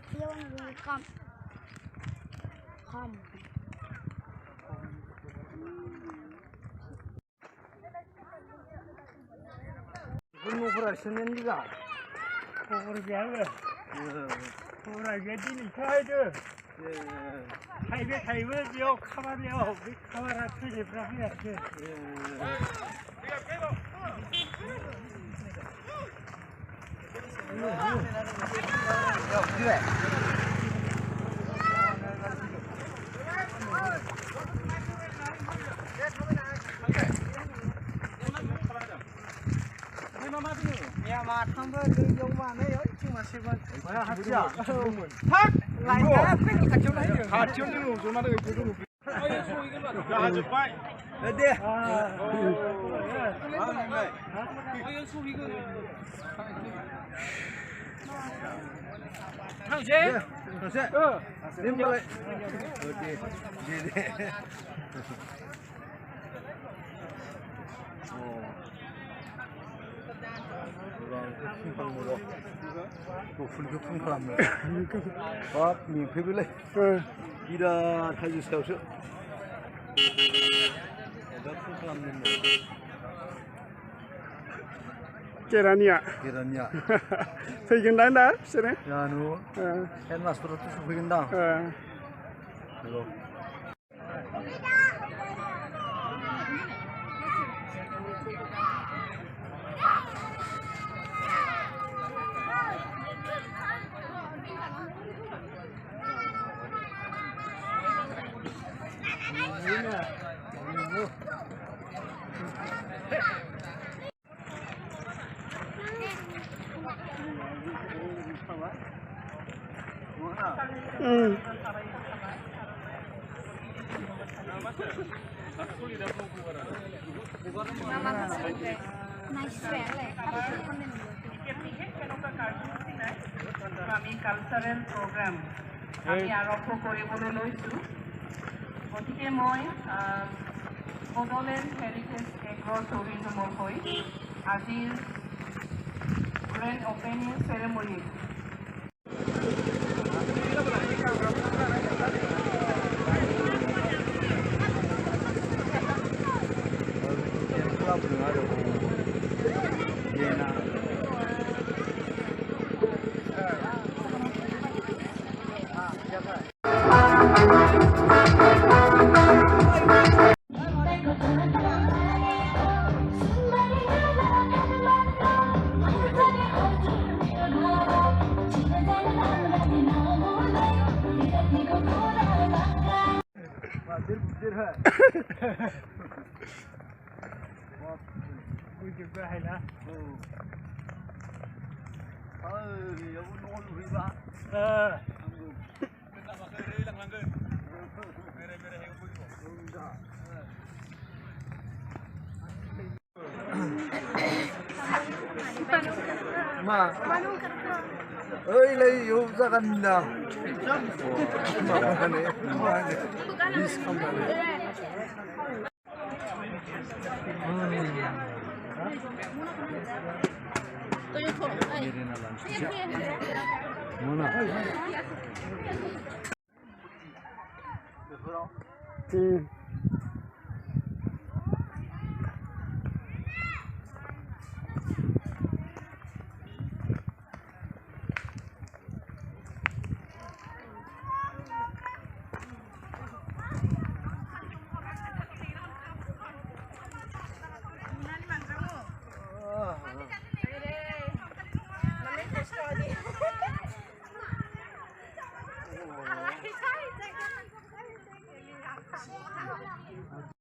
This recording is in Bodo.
เที่ยวดูกับคอม 누구라 신는지가 포르비아가 포르비아디는 차이드 타이베지요 카바리요 우리 카바라 트리브라 해야지 야마 탐벌 용만해 여기만 세번 뭐야 하지야 탁 라이가 팩 같이 올라요 같이 올리는 오조마다 이거 아주 빠이 네 당신 당신 님들 어디 네네 풍방으로 또 불교풍 사람네. 아, 민폐빌래. 이라 해주세요. 내가 풍 사람네. 계란이야. 계란이야. 되긴다, 그래? 야, 너. 헬마스로 또 소비긴다. 이거. আমি কালচাৰেল প্ৰগ্ৰাম আমি আৰম্ভ কৰিবলৈ লৈছোঁ গতিকে মই বড়োলেণ্ড হেৰিটেজ এগ্ৰ টুৰিজমৰ হৈ আজিৰ grand opening চেৰেমনি 우리가 해라. 여기 오늘 우리가 마 ơi lấy yêu ra gần nào mà này đi xong rồi 뭐나